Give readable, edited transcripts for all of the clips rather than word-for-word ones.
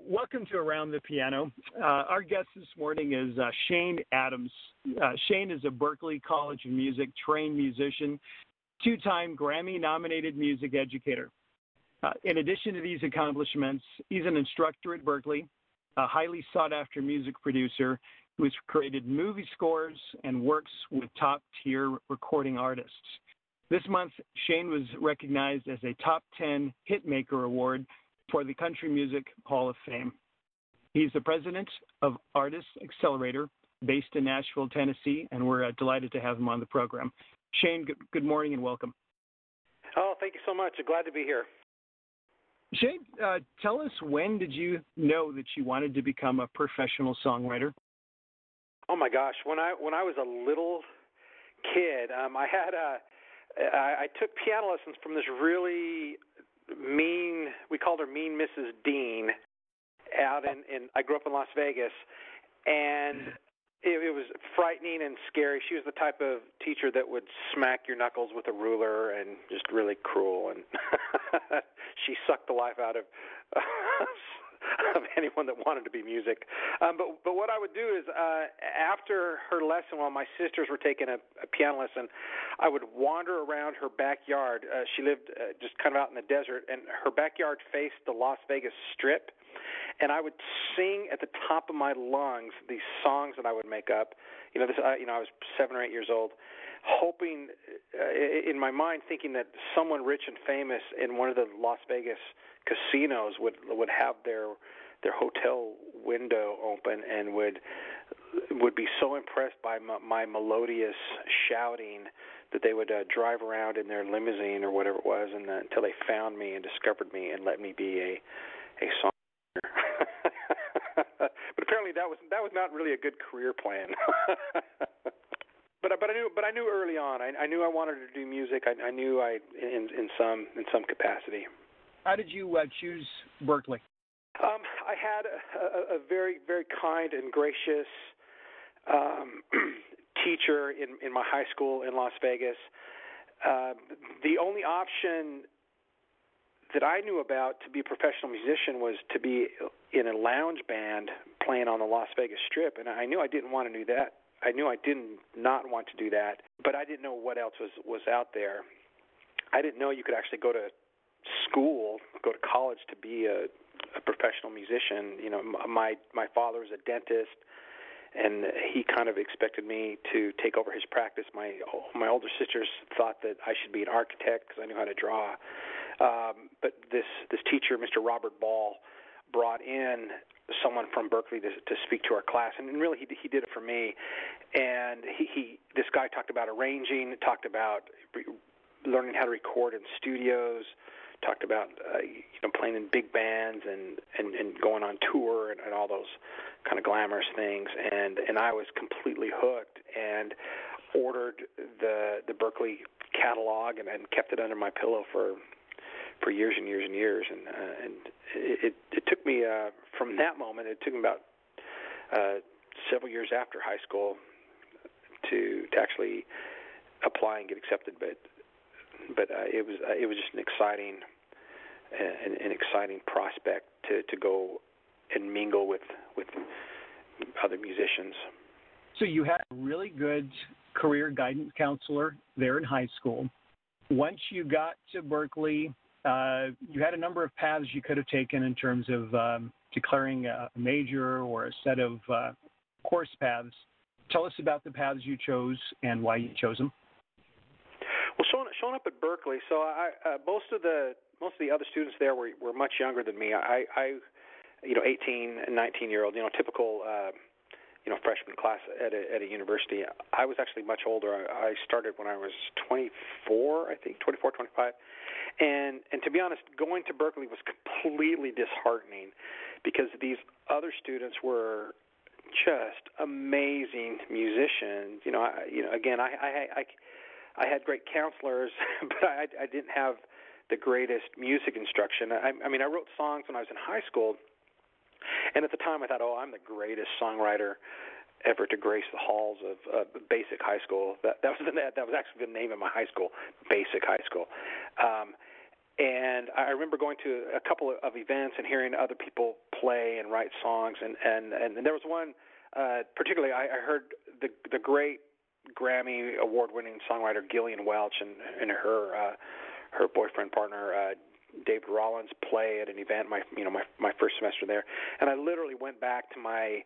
Welcome to Around the Piano. Our guest this morning is Shane Adams. Shane is a Berklee College of Music trained musician, two-time Grammy-nominated music educator. In addition to these accomplishments, he's an instructor at Berklee, a highly sought-after music producer who has created movie scores and works with top-tier recording artists. This month, Shane was recognized as a Top 10 Hitmaker Award for the Country Music Hall of Fame. He's the president of Artists Accelerator, based in Nashville, Tennessee, and we're delighted to have him on the program. Shane, good morning and welcome. Oh, thank you so much. Glad to be here. Shane, tell us, when did you know that you wanted to become a professional songwriter? Oh my gosh, when I was a little kid, I took piano lessons from this really mean, we called her Mean Mrs. Dean, out in I grew up in Las Vegas, and it was frightening and scary. She was the type of teacher that would smack your knuckles with a ruler, and just really cruel, and she sucked the life out of anyone that wanted to be music. But what I would do is, after her lesson, while my sisters were taking a piano lesson, I would wander around her backyard. She lived just kind of out in the desert, and her backyard faced the Las Vegas Strip. And I would sing at the top of my lungs these songs that I would make up. I was 7 or 8 years old, hoping in my mind, thinking that someone rich and famous in one of the Las Vegas casinos would have their hotel window open and would be so impressed by my melodious shouting that they would drive around in their limousine or whatever it was, and until they found me and discovered me and let me be a song. But apparently that was not really a good career plan. But I knew early on. I knew I wanted to do music. I knew in some capacity. How did you choose Berklee? I had a very, very kind and gracious teacher in my high school in Las Vegas. The only option that I knew about to be a professional musician was to be in a lounge band playing on the Las Vegas Strip, and I knew I didn't want to do that. I knew I did not want to do that, but I didn't know what else was out there. I didn't know you could actually go to school, go to college to be a professional musician. My father was a dentist, and he kind of expected me to take over his practice. My older sisters thought that I should be an architect because I knew how to draw. But this teacher, Mr. Robert Ball, brought in someone from Berklee to speak to our class, and really he did it for me. And this guy talked about arranging, talked about learning how to record in studios, talked about playing in big bands and going on tour and all those kind of glamorous things. And I was completely hooked and ordered the Berklee catalog and kept it under my pillow for years and years and years. And it took me from that moment. It took me about several years after high school to actually apply and get accepted. But it was just an exciting prospect to go and mingle with other musicians. So you had a really good career guidance counselor there in high school. Once you got to Berklee, you had a number of paths you could have taken in terms of declaring a major or a set of course paths. Tell us about the paths you chose and why you chose them. Well, showing up at Berklee, so most of the other students there were much younger than me. I 18 and 19-year-old, typical freshman class at a university. I was actually much older. I started when I was 24, I think, 24, 25. And to be honest, going to Berklee was completely disheartening because these other students were just amazing musicians. Again, I had great counselors, but I didn't have the greatest music instruction. I wrote songs when I was in high school, and at the time I thought, I'm the greatest songwriter ever to grace the halls of Basic High School. That was actually the name of my high school, Basic High School. And I remember going to a couple of events and hearing other people play and write songs. And there was one particularly I heard the great Grammy award-winning songwriter Gillian Welch and her boyfriend partner David Rollins play at an event my first semester there, and I literally went back to my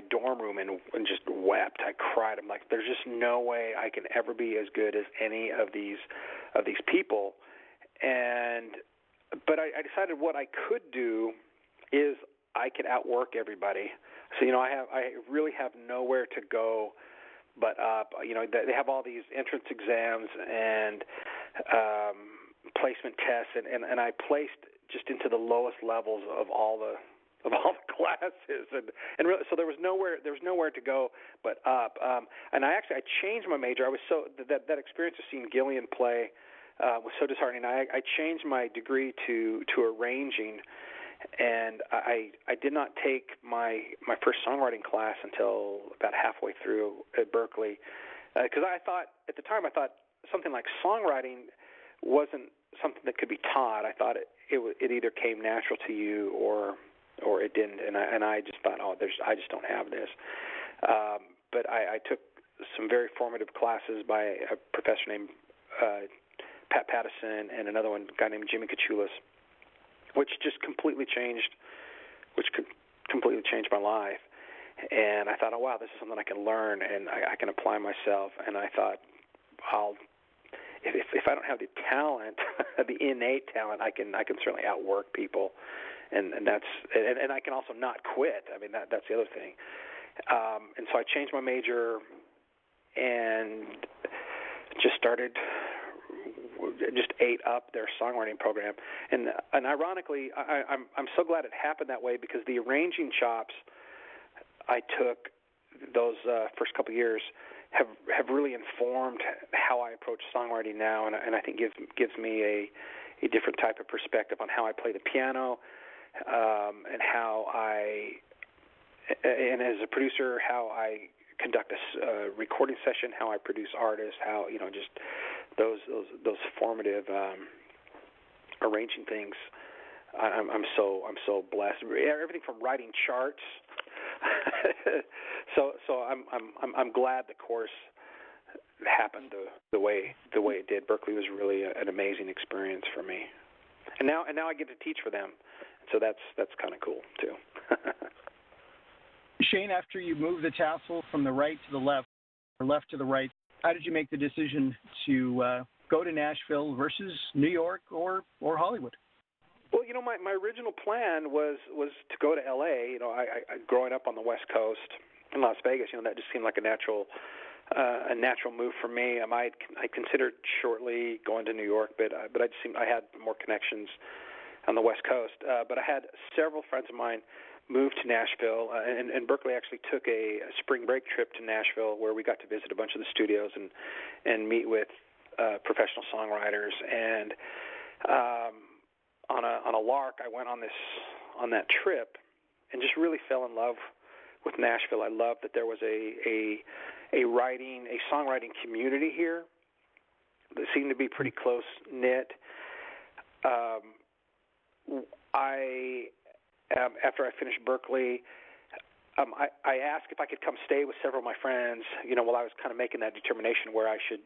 dorm room and just wept. I cried. I'm like, there's just no way I can ever be as good as any of these people. But I decided what I could do is I could outwork everybody. So I really have nowhere to go but up. They have all these entrance exams and placement tests, and I placed just into the lowest levels of all the classes, and really, so there was nowhere to go but up. And I changed my major. I was so that experience of seeing Gillian play was so disheartening. I changed my degree to arranging, and I did not take my first songwriting class until about halfway through at Berklee, because at the time I thought something like songwriting wasn't something that could be taught. I thought it either came natural to you or it didn't, and I just thought, I just don't have this. But I took some very formative classes by a professor named Pat Pattison and another one, a guy named Jimmy Kachulis, which completely changed my life. And I thought, oh wow, this is something I can learn and I can apply myself. And I thought, if I don't have the talent, the innate talent, I can certainly outwork people. And I can also not quit. I mean, that's the other thing. And so I changed my major and just ate up their songwriting program. And ironically, I'm so glad it happened that way, because the arranging chops I took those first couple of years have really informed how I approach songwriting now, and I think gives me a different type of perspective on how I play the piano. And and as a producer, how I conduct a recording session, how I produce artists, how just those formative arranging things. I'm so blessed. Everything from writing charts. so I'm glad the course happened the way it did. Berklee was really an amazing experience for me, and now I get to teach for them. So that's kind of cool too. Shane, after you moved the tassel from the right to the left, or left to the right, how did you make the decision to go to Nashville versus New York or Hollywood? Well, my original plan was to go to L.A. I growing up on the West Coast in Las Vegas, that just seemed like a natural move for me. I considered shortly going to New York, but I had more connections on the West Coast. But I had several friends of mine move to Nashville, and Berklee actually took a spring break trip to Nashville where we got to visit a bunch of the studios and meet with professional songwriters. And on a lark, I went on that trip and just really fell in love with Nashville. I loved that there was a songwriting community here that seemed to be pretty close knit. After I finished Berklee, I asked if I could come stay with several of my friends, while I was kind of making that determination where I should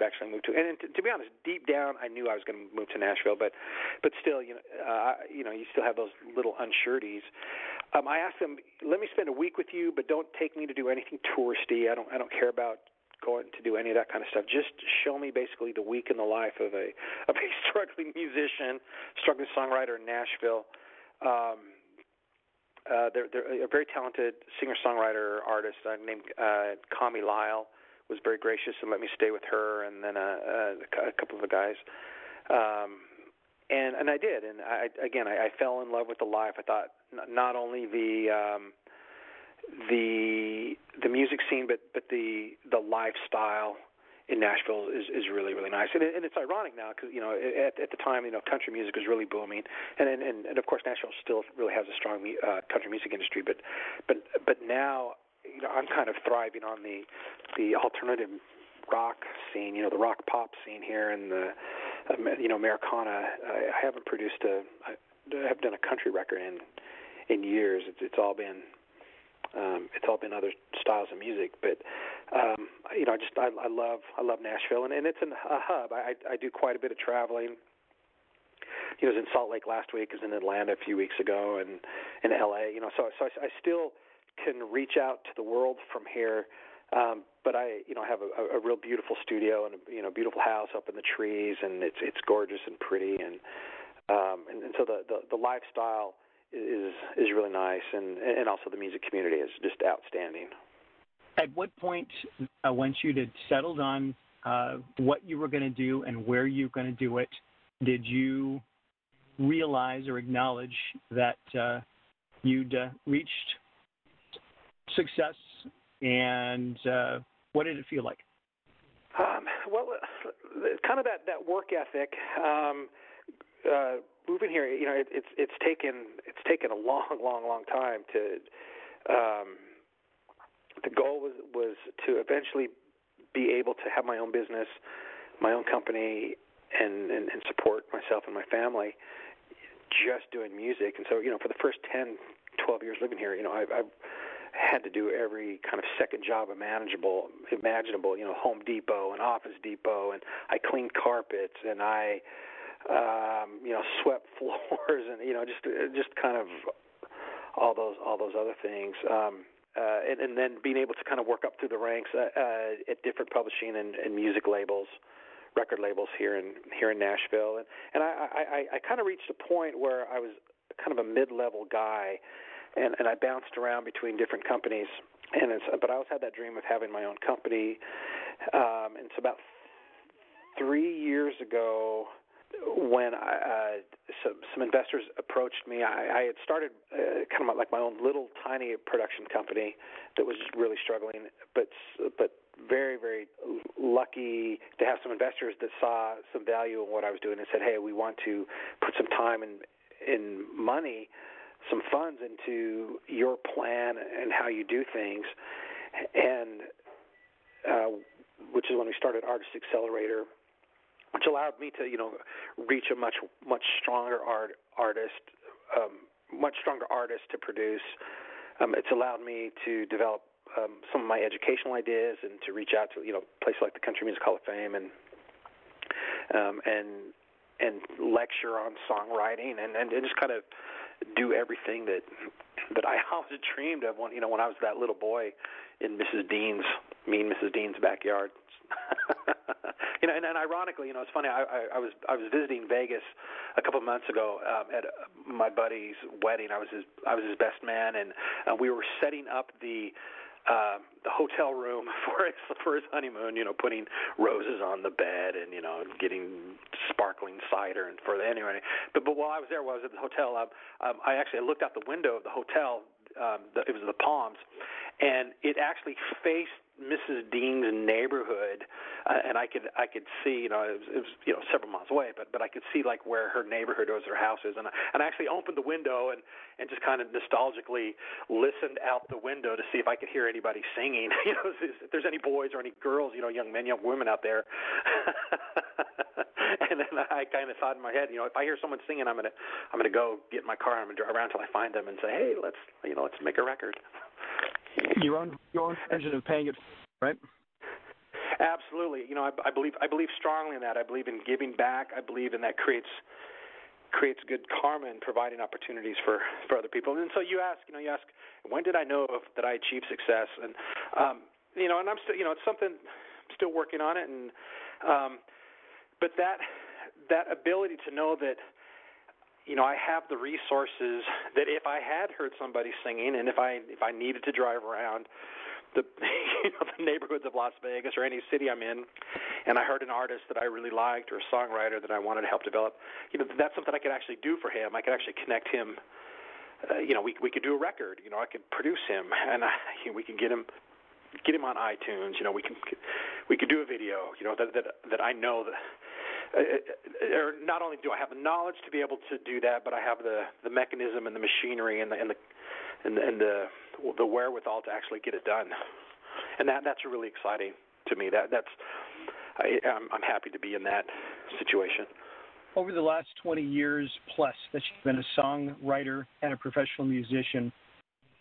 actually move to. And to be honest, deep down, I knew I was going to move to Nashville, but still, you still have those little unsureties. I asked them, let me spend a week with you, but don't take me to do anything touristy. I don't care about going to do any of that kind of stuff. Just show me basically the week in the life of a struggling musician, struggling songwriter in Nashville. They're a very talented singer-songwriter artist named Kami Lyle was very gracious and let me stay with her, and then a couple of the guys, and I did, and I fell in love with the life. I thought not only the music scene, but the lifestyle in Nashville is really, really nice. And it's ironic now because, at the time, country music was really booming. And of course, Nashville still really has a strong country music industry. But now, I'm kind of thriving on the alternative rock scene, the rock pop scene here in the, Americana. I haven't produced I haven't done a country record in years. It's all been other styles of music, but I love Nashville, and it's a hub. I do quite a bit of traveling. I was in Salt Lake last week. I was in Atlanta a few weeks ago, and in LA. So I still can reach out to the world from here. But I have a real beautiful studio and a beautiful house up in the trees, and it's gorgeous and pretty, and so the lifestyle is really nice, and also the music community is just outstanding. At what point, once you had settled on what you were going to do and where you were going to do it, did you realize or acknowledge that you'd reached success, and what did it feel like? Well, kind of that work ethic. Moving here, it's taken a long time to. The goal was to eventually be able to have my own business, my own company, and support myself and my family just doing music. And so, for the first 10, 12 years living here, I've had to do every kind of second job imaginable, Home Depot and Office Depot, and I cleaned carpets, and I, swept floors, and just kind of all those other things, and then being able to kind of work up through the ranks at different publishing and music labels, record labels here in Nashville, and I kind of reached a point where I was kind of a mid-level guy. And I bounced around between different companies, but I always had that dream of having my own company. And so about 3 years ago, when some investors approached me, I had started kind of like my own little tiny production company that was really struggling, but very, very lucky to have some investors that saw some value in what I was doing and said, hey, we want to put some time and money, some funds into your plan and how you do things, and which is when we started Artist Accelerator, which allowed me to reach a much stronger artist to produce. It's allowed me to develop some of my educational ideas and to reach out to places like the Country Music Hall of Fame and lecture on songwriting and just kind of do everything that I always dreamed of when I was that little boy in Mrs. Dean's backyard. And ironically, it's funny. I was visiting Vegas a couple of months ago at my buddy's wedding. I was his best man, and we were setting up the hotel room for his honeymoon. Putting roses on the bed and getting sparkling cider and for anyway. But while I was there, while I was at the hotel, I looked out the window of the hotel. It was the Palms, and it actually faced Mrs. Dean's neighborhood, and I could see, it was several miles away, but I could see like where her neighborhood was, her house is, and I actually opened the window and just kind of nostalgically listened out the window to see if I could hear anybody singing, if there's any boys or any girls, young men, young women out there. And then I kind of thought in my head, if I hear someone singing, I'm gonna go get in my car, I'm gonna drive around till I find them and say, hey, let's make a record. Your own version of paying it, right? Absolutely. I believe strongly in that. I believe in giving back. I believe in that creates good karma and providing opportunities for other people. And so you ask, when did I know that I achieved success? And and I'm still, it's something I'm still working on it. And but that ability to know that I have the resources that if I had heard somebody singing and if I needed to drive around the the neighborhoods of Las Vegas or any city I'm in, and I heard an artist that I really liked or a songwriter that I wanted to help develop, that's something I could actually do for him. I could actually connect him. We could do a record. I could produce him, and we can get him on iTunes. We could do a video. That I know that. Or not only do I have the knowledge to be able to do that, but I have the mechanism and the machinery and the wherewithal to actually get it done, and that's really exciting. to me. I'm happy to be in that situation. Over the last 20 years plus that you've been a songwriter and a professional musician,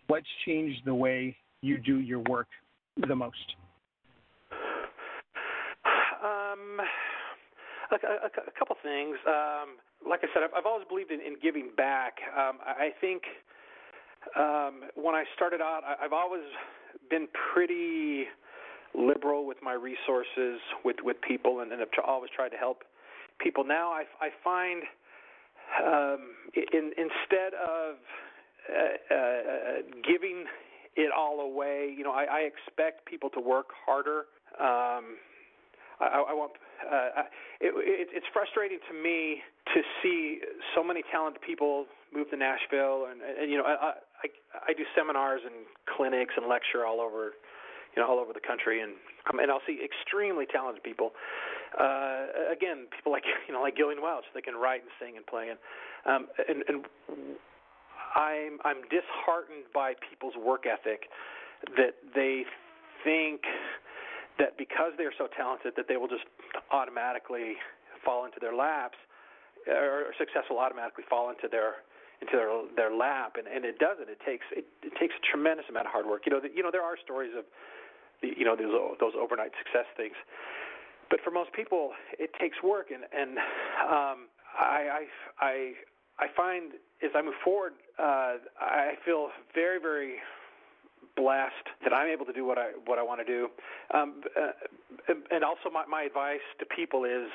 what's changed the way you do your work the most? A couple things. Like I said, I've always believed in giving back. I think when I started out, I've always been pretty liberal with my resources with people, and I've always tried to help people. Now I find instead of giving it all away, I expect people to work harder. I want. It's frustrating to me to see so many talented people move to Nashville, and I do seminars and clinics and lecture all over the country, and I'll see extremely talented people. Again, people like Gillian Welch, they can write and sing and play, and I'm disheartened by people's work ethic, that they think that because they are so talented that they will just automatically fall into their laps, or successful automatically fall into their lap, and it doesn't. It takes a tremendous amount of hard work. There are stories of those overnight success things, but for most people it takes work, and I find as I move forward, I feel very, very blessed that I'm able to do what I want to do, and also my advice to people is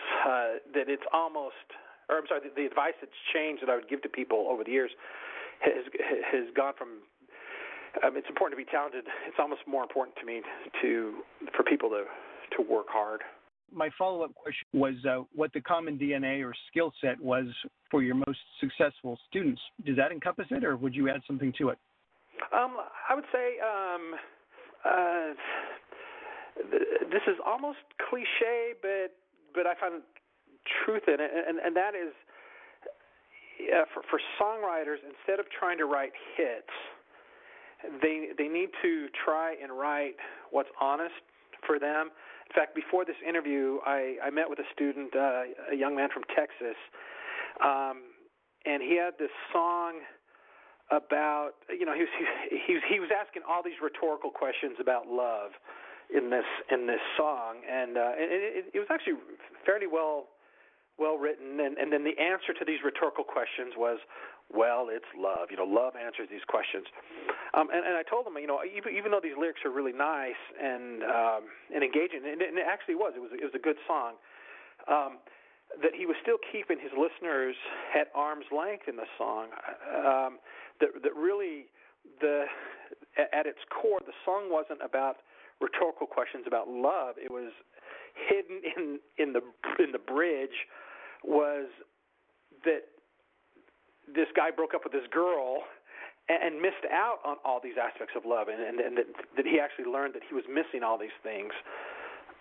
that it's the advice that's changed that I would give to people over the years has gone from it's important to be talented. It's almost more important to me for people to work hard. My follow-up question was what the common DNA or skill set was for your most successful students. Does that encompass it, or would you add something to it? I would say this is almost cliche, but I find truth in it, and that is for songwriters, instead of trying to write hits, they need to try and write what's honest for them. In fact, before this interview, I met with a student, a young man from Texas, and he had this song about, he was asking all these rhetorical questions about love in this song, and it was actually fairly well written, and then the answer to these rhetorical questions was, well, it's love. Love answers these questions, and I told him, even though these lyrics are really nice and engaging, and it actually was a good song, that he was still keeping his listeners at arm's length in the song. That really, at its core, the song wasn't about rhetorical questions about love. It was hidden in the bridge was that this guy broke up with this girl and missed out on all these aspects of love, and that he actually learned that he was missing all these things.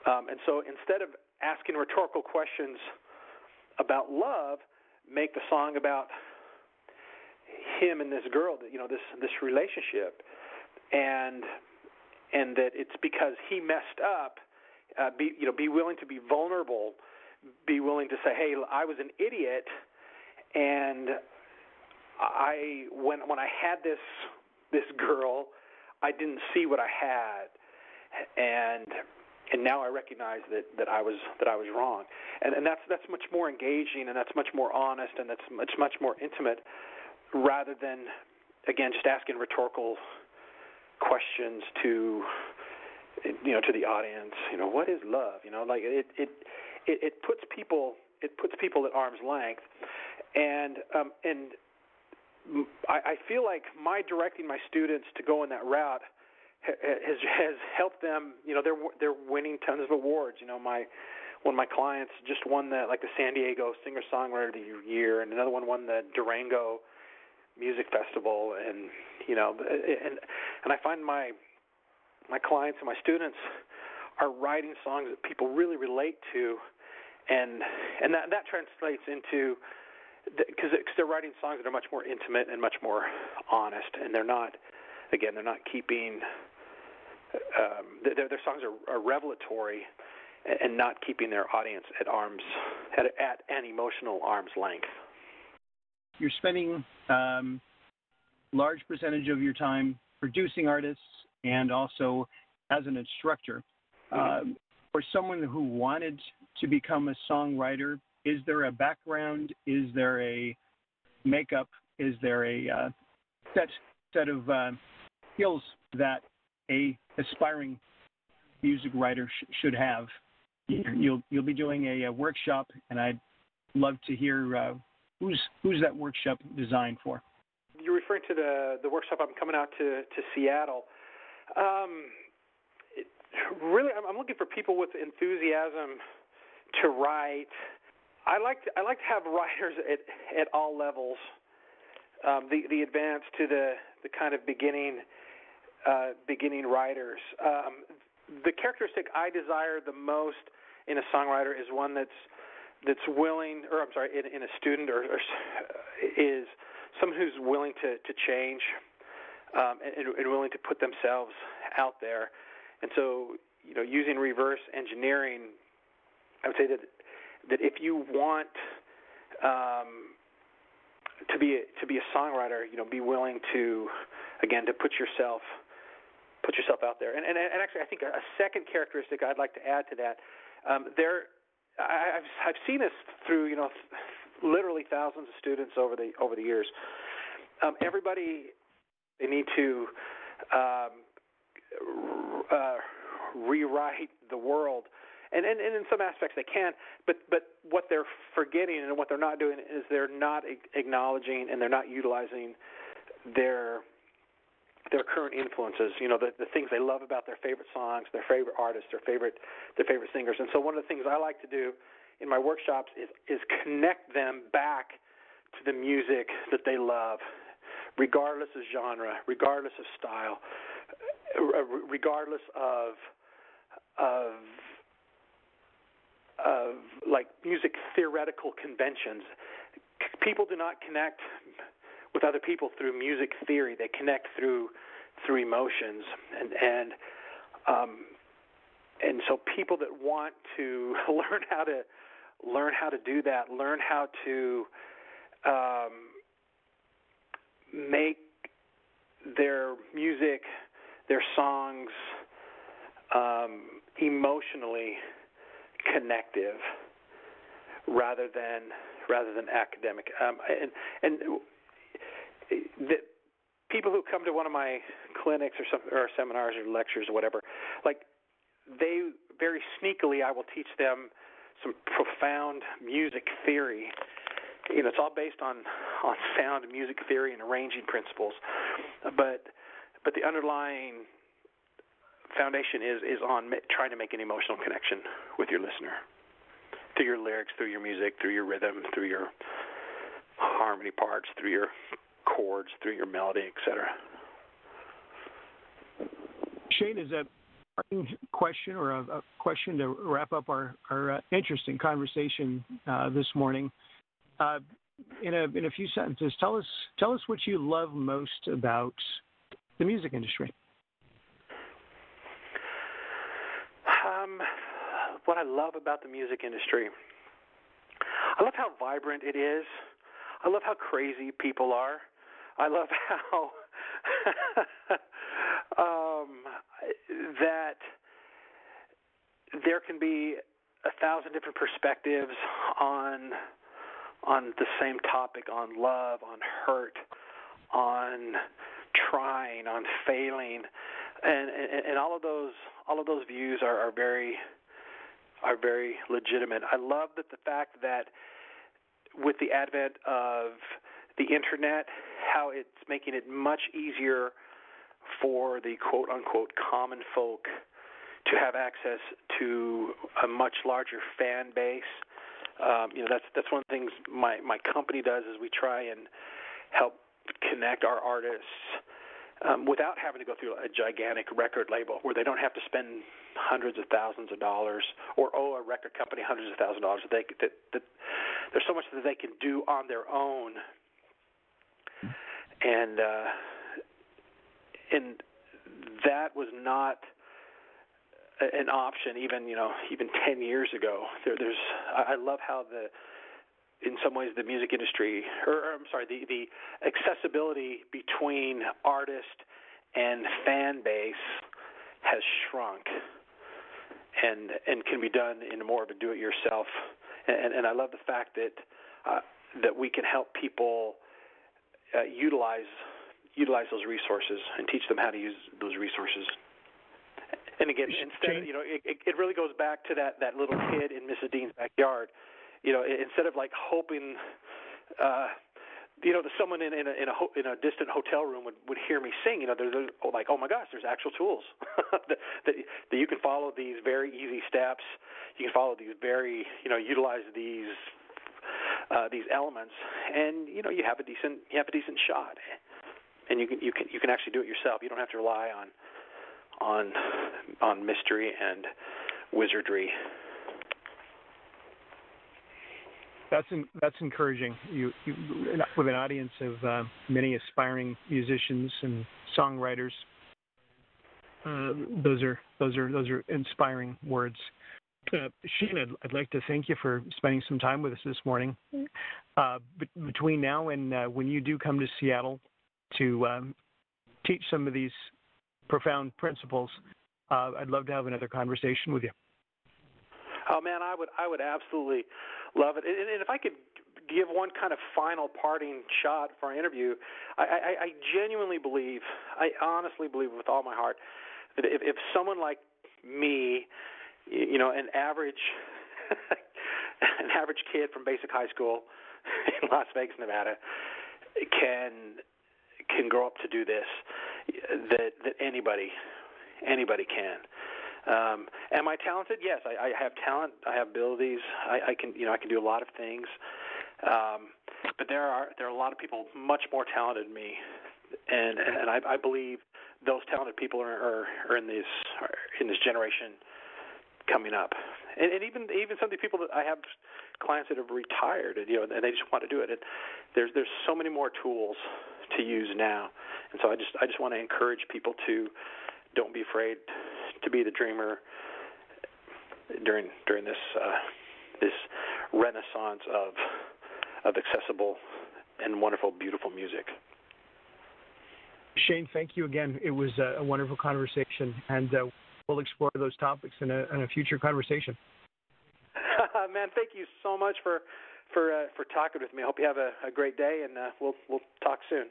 And so instead of asking rhetorical questions about love, make the song about him and this girl, this relationship, and that it's because he messed up. Be willing to be vulnerable. Be willing to say, "Hey, I was an idiot, and when I had this girl, I didn't see what I had, and now I recognize that I was wrong." And that's much more engaging, and that's much more honest, and that's much more intimate, rather than, again, just asking rhetorical questions to the audience. What is love? Like it puts people at arm's length, and I feel like my directing my students to go in that route has helped them. They're winning tons of awards. One of my clients just won the San Diego Singer-Songwriter of the Year, and another one won the Durango Music Festival, and I find my clients and my students are writing songs that people really relate to, and that translates into, because they're writing songs that are much more intimate and much more honest, and they're not keeping their songs are revelatory and not keeping their audience at an emotional arm's length. You're spending large percentage of your time producing artists and also as an instructor. For someone who wanted to become a songwriter, is there a background? Is there a makeup? Is there a set of skills that a aspiring music writer should have? You'll be doing a workshop, and I'd love to hear who's that workshop designed for. You're referring to the workshop. I'm coming out to Seattle. Really, I'm looking for people with enthusiasm to write. I like to have writers at all levels, the advanced to the kind of beginning writers. The characteristic I desire the most in a songwriter is one that's willing, or I'm sorry, in a student, or is someone who's willing to change and willing to put themselves out there. And so, using reverse engineering, I would say that if you want to be a songwriter, be willing to, again, to put yourself out there. And actually, I think a second characteristic I'd like to add to that, I've seen this through literally thousands of students over the years. Everybody, they need to rewrite the world, and in some aspects they can, but what they're forgetting and what they're not doing is they're not acknowledging and they're not utilizing their current influences, the things they love about their favorite songs, their favorite artists, their favorite singers. And so one of the things I like to do in my workshops is connect them back to the music that they love, regardless of genre, regardless of style, regardless of like music theoretical conventions. People do not connect with other people through music theory. They connect through emotions, and so people that want to learn how to do that, learn how to make their music, their songs emotionally connective rather than academic. And the people who come to one of my clinics or seminars or lectures or whatever, like, they very sneakily, I will teach them some profound music theory. It's all based on sound music theory and arranging principles, but the underlying foundation is on trying to make an emotional connection with your listener through your lyrics, through your music, through your rhythm, through your harmony parts, through your chords, through your melody, etc. Shane, is a question or a question to wrap up our interesting conversation this morning. In a few sentences, tell us what you love most about the music industry. What I love about the music industry, I love how vibrant it is. I love how crazy people are. I love how that there can be 1,000 different perspectives on the same topic, on love, on hurt, on trying, on failing, and all of those views are very legitimate. I love the fact that with the advent of the internet, how it's making it much easier for the quote-unquote common folk to have access to a much larger fan base. That's one of the things my company does, is we try and help connect our artists without having to go through a gigantic record label where they don't have to spend hundreds of thousands of dollars or owe a record company hundreds of thousands of dollars. That there's so much that they can do on their own, and that was not an option even 10 years ago. I love how in some ways the music industry, the accessibility between artist and fan base has shrunk, and can be done in more of a do-it-yourself. And I love the fact that we can help people utilize those resources and teach them how to use those resources. And again, instead, it really goes back to that little kid in Mrs. Dean's backyard. Instead of like hoping, that someone in a distant hotel room would hear me sing. They're like, oh my gosh, there's actual tools that you can follow these very easy steps. You can follow these utilize these elements, and you have a decent shot, and you can actually do it yourself. You don't have to rely on mystery and wizardry. That's encouraging. You with an audience of many aspiring musicians and songwriters. Those are inspiring words. Shane, I'd like to thank you for spending some time with us this morning. Between now and when you do come to Seattle to teach some of these profound principles, I'd love to have another conversation with you. Oh man, I would absolutely love it. And if I could give one kind of final parting shot for our interview, I genuinely believe, I honestly believe with all my heart, that if someone like me, an average kid from basic high school in Las Vegas, Nevada, can grow up to do this, that anybody can. Am I talented? Yes, I have talent. I have abilities. I can do a lot of things. But there are a lot of people much more talented than me, and I believe those talented people are in this generation coming up. And even some of the people that I have clients that have retired, and they just want to do it. And there's so many more tools to use now, and so I just want to encourage people to don't be afraid to be the dreamer during this renaissance of accessible and wonderful, beautiful music. Shane, thank you again. It was a wonderful conversation, and we'll explore those topics in a future conversation. Man, thank you so much for talking with me. I hope you have a great day, and we'll talk soon.